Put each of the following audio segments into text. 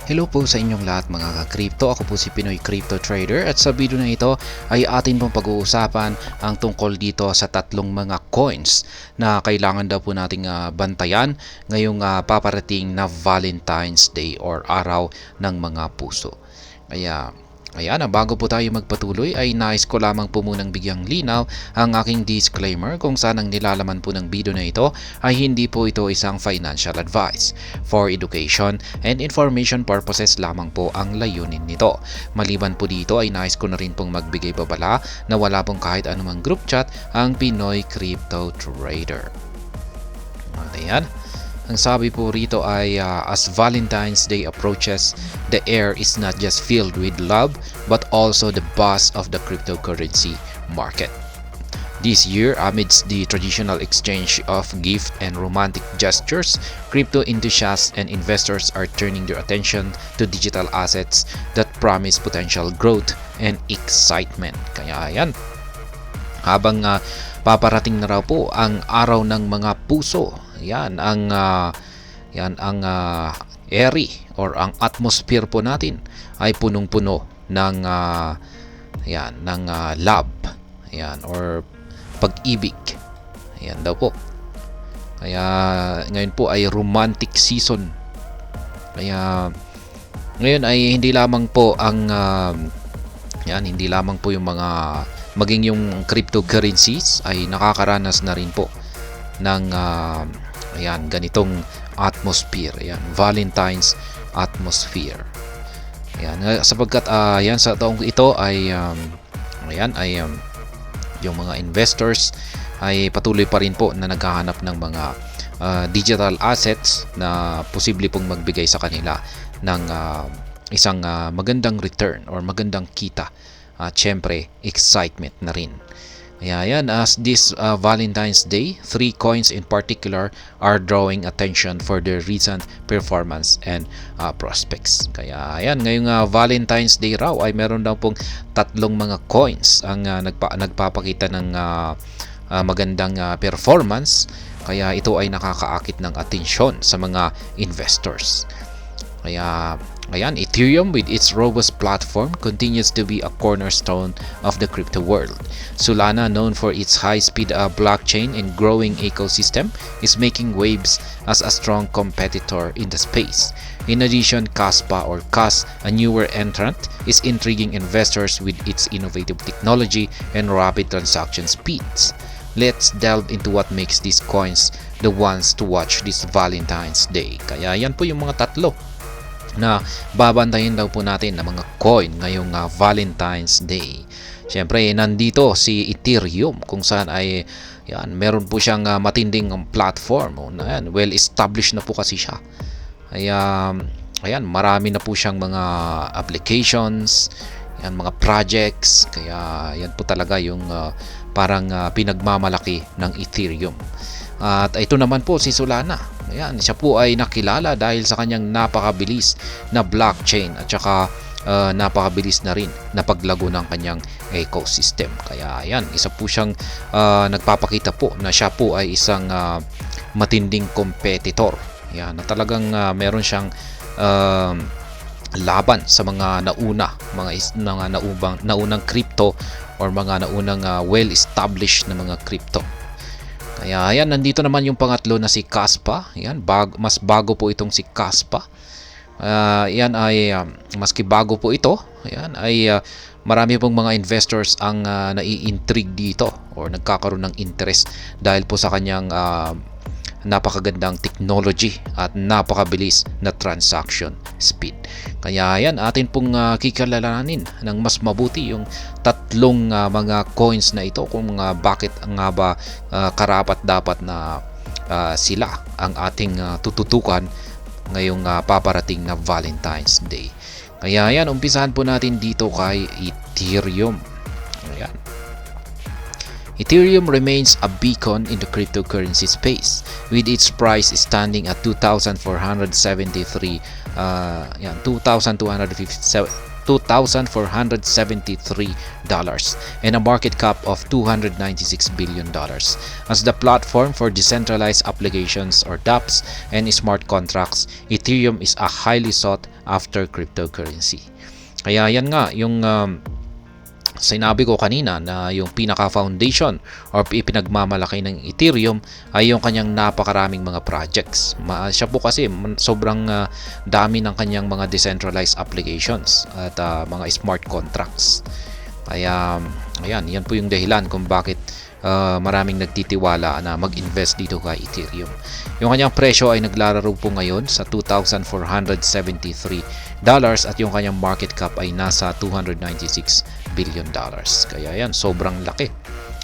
Hello po sa inyong lahat mga ka-crypto. Ako po si Pinoy Crypto Trader at sa video na ito ay atin pong pag-uusapan ang tungkol dito sa tatlong mga coins na kailangan daw po nating bantayan ngayong paparating na Valentine's Day or araw ng mga puso. Kaya ayan, bago po tayo magpatuloy ay nais ko lamang po munang bigyang linaw ang aking disclaimer kung saan ang nilalaman po ng video na ito ay hindi po ito isang financial advice. For education and information purposes lamang po ang layunin nito. Maliban po dito ay nais ko na rin pong magbigay babala na wala pong kahit anumang group chat ang Pinoy Crypto Trader. Ayan. Ang sabi po rito ay as Valentine's Day approaches, the air is not just filled with love but also the buzz of the cryptocurrency market. This year, amidst the traditional exchange of gift and romantic gestures, crypto enthusiasts and investors are turning their attention to digital assets that promise potential growth and excitement. Kaya yan, habang paparating na raw po ang araw ng mga puso, yan ang airy or ang atmosphere po natin ay punong-puno ng love, yan, or pag-ibig. Ayan daw po. Kaya ngayon po ay romantic season. Kaya ngayon ay hindi lamang po ang hindi lamang po yung mga maging yung cryptocurrencies ay nakakaranas na rin po ng ganitong atmosphere. Ayan, Valentine's atmosphere. Ayan, sapagkat sa taong ito ay yung mga investors ay patuloy pa rin po na naghahanap ng mga digital assets na posible pong magbigay sa kanila ng isang magandang return or magandang kita. At syempre, excitement na rin. Ayan, as this Valentine's Day, 3 coins in particular are drawing attention for their recent performance and prospects. Kaya ayan, ngayong Valentine's Day raw ay meron daw pong tatlong mga coins ang nagpapakita ng magandang performance. Kaya ito ay nakakaakit ng atensyon sa mga investors. Kaya ayan, Ethereum with its robust platform continues to be a cornerstone of the crypto world. Solana, known for its high-speed blockchain and growing ecosystem, is making waves as a strong competitor in the space. In addition, Kaspa or Kas, a newer entrant, is intriguing investors with its innovative technology and rapid transaction speeds. Let's delve into what makes these coins the ones to watch this Valentine's Day. Kaya yan po yung mga tatlo na babantayin daw po natin na mga coin ngayong Valentine's Day. Siyempre, nandito si Ethereum kung saan ay meron po siyang matinding platform. Well established na po kasi siya. Ayan, marami na po siyang mga applications, mga projects. Kaya yan po talaga yung parang pinagmamalaki ng Ethereum. At ito naman po si Solana. Ayan, siya po ay nakilala dahil sa kanyang napakabilis na blockchain at saka napakabilis na rin na paglago ng kanyang ecosystem. Kaya ayan, isa po siyang nagpapakita po na siya po ay isang matinding competitor. Ayan, na talagang meron siyang laban sa mga naunang crypto or mga naunang well-established na mga crypto. Kaya ayan, nandito naman yung pangatlo na si Kaspa. Ayan, mas bago po itong si Kaspa. Ayan ay maski bago po ito, ayan ay marami pong mga investors ang nai-intrigue dito or nagkakaroon ng interest dahil po sa kanyang napakagandang technology at napakabilis na transaction speed. Kaya yan, atin pong kikilalanin ng mas mabuti yung tatlong mga coins na ito kung bakit nga ba karapat dapat na sila ang ating tututukan ngayong paparating na Valentine's Day. Kaya yan, umpisahan po natin dito kay Ethereum. Ayan. Ethereum remains a beacon in the cryptocurrency space with its price standing at 2,473 2,257 and a market cap of $296 billion. As the platform for decentralized applications or dApps and smart contracts, Ethereum is a highly sought after cryptocurrency. Kaya yan nga yung sinabi ko kanina na yung pinaka-foundation or ipinagmamalaki ng Ethereum ay yung kanyang napakaraming mga projects. Siya po kasi sobrang dami ng kanyang mga decentralized applications at mga smart contracts. Kaya ayan, yan po yung dahilan kung bakit maraming nagtitiwala na mag-invest dito kay Ethereum. Yung kanyang presyo ay naglalaro po ngayon sa $2,473 at yung kanyang market cap ay nasa $296 billion. Kaya yan, sobrang laki.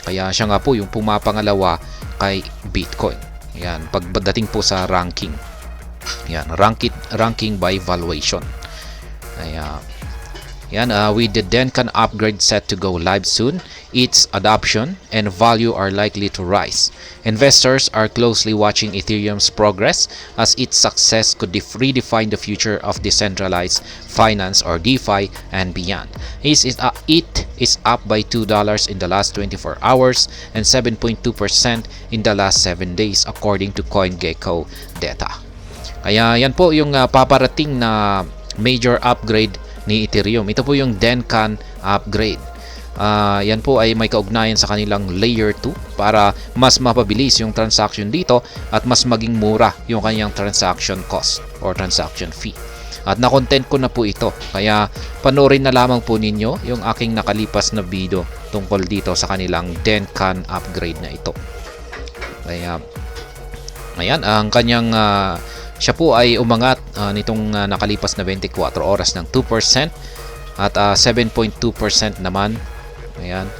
Kaya siya nga po yung pumapangalawa kay Bitcoin. Yan, pagdating po sa ranking. Yan, ranking by valuation. Kaya with the Denkan upgrade set to go live soon, its adoption and value are likely to rise. Investors are closely watching Ethereum's progress as its success could redefine the future of decentralized finance or DeFi and beyond. It is up by $2 in the last 24 hours and 7.2% in the last 7 days according to CoinGecko data. Kaya yan po yung paparating na major upgrade ni Ethereum. Ito po yung Denkan upgrade. Yan po ay may kaugnayan sa kanilang layer 2 para mas mapabilis yung transaction dito at mas maging mura yung kanyang transaction cost or transaction fee. At na-content ko na po ito. Kaya panoorin na lamang po ninyo yung aking nakalipas na video tungkol dito sa kanilang Denkan upgrade na ito. Kaya ayan, ang kanyang siya po ay umangat nitong nakalipas na 24 oras ng 2% at 7.2% naman. Ayan.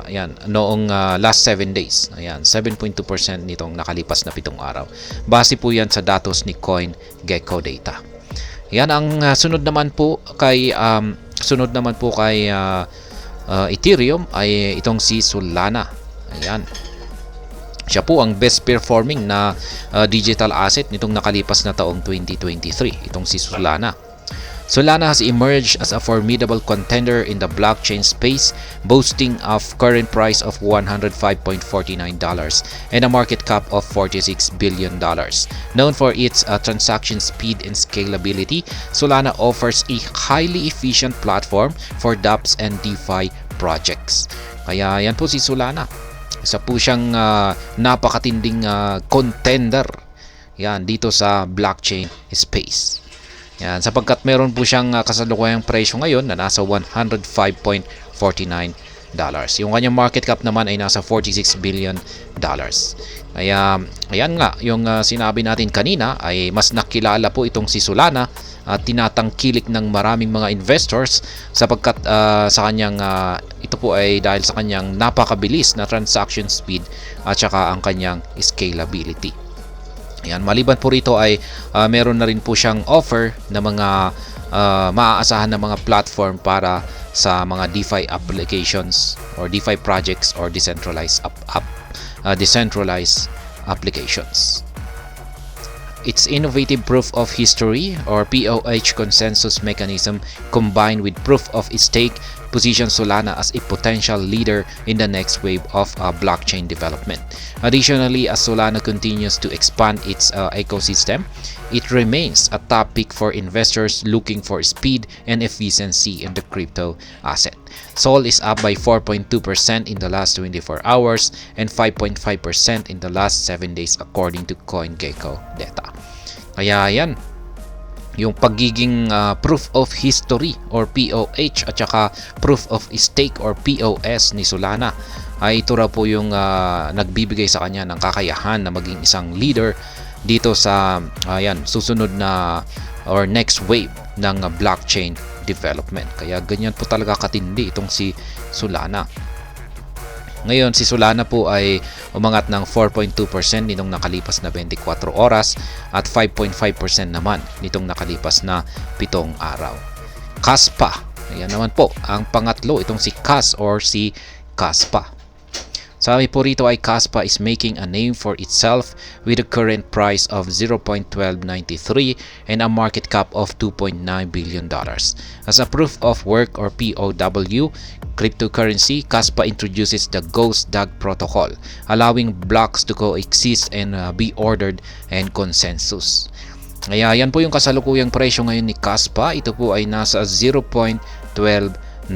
Ayan, noong last 7 days. Ayan, 7.2% nitong nakalipas na 7 araw. Base po yan sa datos ni CoinGecko data. Ayan, ang sunod naman po kay Ethereum ay itong si Solana. Ayan. Siya po ang best performing na digital asset nitong nakalipas na taong 2023, itong si Solana. Solana has emerged as a formidable contender in the blockchain space, boasting of current price of $105.49 and a market cap of $46 billion. Known for its transaction speed and scalability, Solana offers a highly efficient platform for dApps and DeFi projects. Kaya yan po si Solana. Isa po siyang napakatinding contender yan dito sa blockchain space. Yan, sapagkat meron po siyang kasalukuyang presyo ngayon na nasa $105.49. Yung kanyang market cap naman ay nasa $46 billion. Kaya ayan nga, yung sinabi natin kanina ay mas nakilala po itong si Solana at tinatangkilik ng maraming mga investors sapagkat sa kanyang ito po ay dahil sa kanyang napakabilis na transaction speed at saka ang kanyang scalability. Ayan, maliban po rito ay meron na rin po siyang offer na mga maaasahan na mga platform para sa mga DeFi applications or DeFi projects or decentralized applications. Its innovative proof of history or POH consensus mechanism combined with proof of stake positions Solana as a potential leader in the next wave of blockchain development. Additionally, as Solana continues to expand its ecosystem, it remains a top pick for investors looking for speed and efficiency in the crypto asset. Sol is up by 4.2% in the last 24 hours and 5.5% in the last 7 days according to CoinGecko data. Kaya yan, yung pagiging proof of history or POH at saka proof of stake or POS ni Solana ay ito raw po yung nagbibigay sa kanya ng kakayahan na maging isang leader dito sa susunod na or next wave ng blockchain development. Kaya ganyan po talaga katindi itong si Solana. Ngayon, si Solana po ay umangat ng 4.2% nitong nakalipas na 24 oras at 5.5% naman nitong nakalipas na 7 araw. Kaspa, ayan naman po ang pangatlo, itong si Kas or si Kaspa. Sabi po rito ay Kaspa is making a name for itself with a current price of 0.1293 and a market cap of $2.9 billion. As a proof of work or POW cryptocurrency, Kaspa introduces the Ghost DAG protocol, allowing blocks to coexist and be ordered and consensus. Kaya yan po yung kasalukuyang presyo ngayon ni Kaspa. Ito po ay nasa 0.1293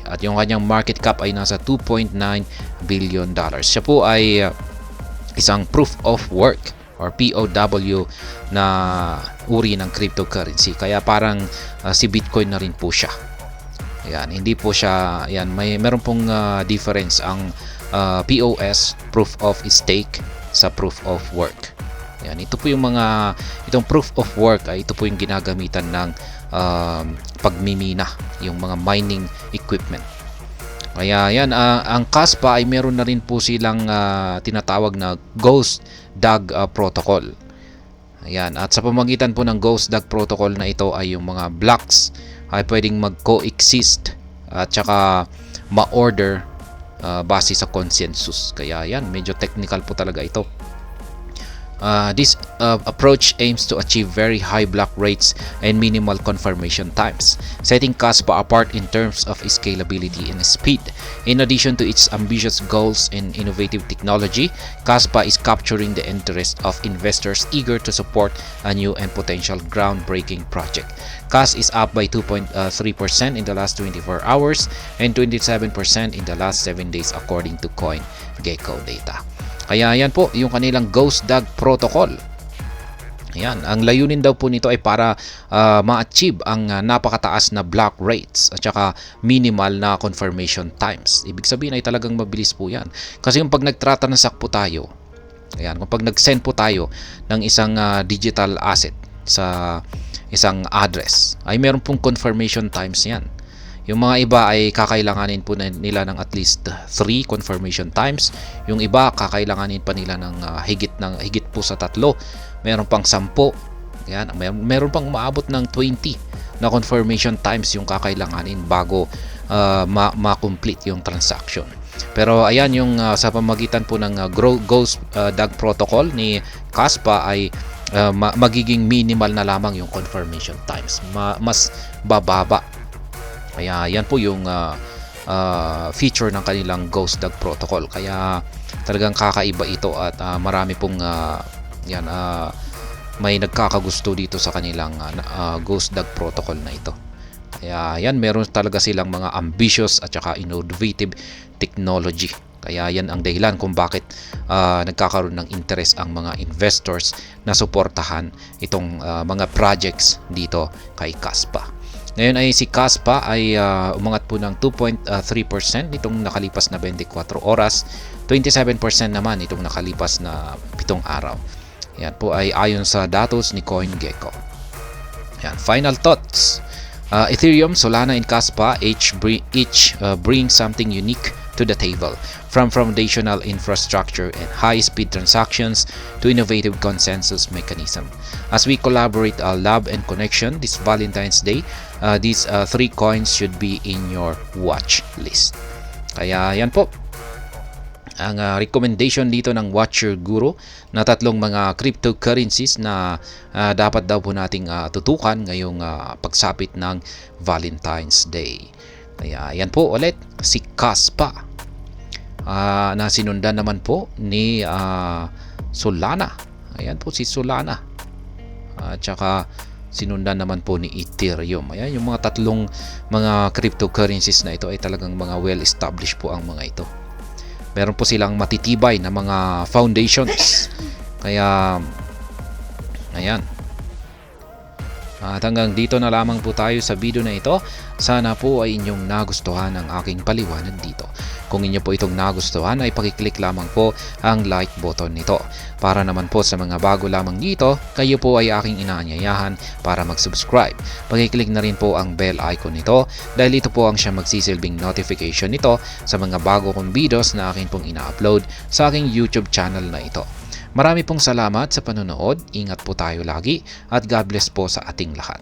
at yung kanyang market cap ay nasa $2.9 billion. Siya po ay isang proof of work or POW na uri ng cryptocurrency. Kaya parang si Bitcoin na rin po siya. Ayan, hindi po siya, ayan, meron pong difference ang POS, proof of stake, sa proof of work. Ayan, ito po yung itong proof of work ay ito po yung ginagamitan ng pagmimina, yung mga mining equipment. Kaya yan, ang Kaspa ay meron na rin po silang tinatawag na Ghost DAG protocol. Ayan, at sa pamamagitan po ng Ghost DAG protocol na ito ay yung mga blocks ay pwedeng mag-coexist at saka ma-order base sa consensus. Kaya yan, medyo technical po talaga ito. This approach aims to achieve very high block rates and minimal confirmation times, setting Kaspa apart in terms of scalability and speed. In addition to its ambitious goals and innovative technology, Kaspa is capturing the interest of investors eager to support a new and potential groundbreaking project. Kas is up by 2.3% in the last 24 hours and 27% in the last 7 days according to CoinGecko data. Kaya yan po yung kanilang Ghost DAG protocol. Ayan, ang layunin daw po nito ay para ma-achieve ang napakataas na block rates at saka minimal na confirmation times. Ibig sabihin ay talagang mabilis po yan. Kasi yung pag nagtransact po tayo, ayan, kung nag-send po tayo ng isang digital asset sa isang address, ay meron pong confirmation times yan. Yung mga iba ay kakailanganin po nila ng at least 3 confirmation times. Yung iba kakailanganin pa nila ng higit po sa 3. Meron pang 10. Yan, meron pang umaabot ng 20 na confirmation times yung kakailanganin bago ma-complete yung transaction. Pero ayan, yung sa pamamagitan po ng Ghost DAG protocol ni Kaspa ay magiging minimal na lamang yung confirmation times. Mas bababa. Kaya yan po yung feature ng kanilang Ghost DAG protocol. Kaya talagang kakaiba ito at marami pong may nagkakagusto dito sa kanilang Ghost DAG protocol na ito. Kaya yan, meron talaga silang mga ambitious at saka innovative technology. Kaya yan ang dahilan kung bakit nagkakaroon ng interest ang mga investors na suportahan itong mga projects dito kay Kaspa. Ngayon ay si Kaspa ay umangat po ng 2.3% itong nakalipas na 24 oras, 27% naman itong nakalipas na 7 araw. Yan po ay ayon sa datos ni CoinGecko. Yan, final thoughts. Ethereum, Solana, and Kaspa each bring something unique to the table, from foundational infrastructure and high-speed transactions to innovative consensus mechanism. As we collaborate, love, and connection this Valentine's Day, these 3 coins should be in your watch list. Kaya yan po ang recommendation dito ng Watcher Guru na 3 mga cryptocurrencies na dapat daw po nating tutukan ngayong pagsapit ng Valentine's Day. Kaya yan po ulit si Kaspa na sinundan naman po ni Solana. Ayan po si Solana. At saka sinundan naman po ni Ethereum. Ayan, yung mga 3 mga cryptocurrencies na ito ay talagang mga well-established po ang mga ito. Meron po silang matitibay na mga foundations. Kaya ayan. At hanggang dito na lamang po tayo sa video na ito. Sana po ay inyong nagustuhan ang aking paliwanag dito. Kung inyo po itong nagustuhan ay pakiclick lamang po ang like button nito. Para naman po sa mga bago lamang dito, kayo po ay aking inaanyayahan para mag-subscribe. Pakiclick na rin po ang bell icon nito dahil ito po ang siya magsisilbing notification nito sa mga bago kong videos na akin pong ina-upload sa aking YouTube channel na ito. Marami pong salamat sa panonood, ingat po tayo lagi at God bless po sa ating lahat.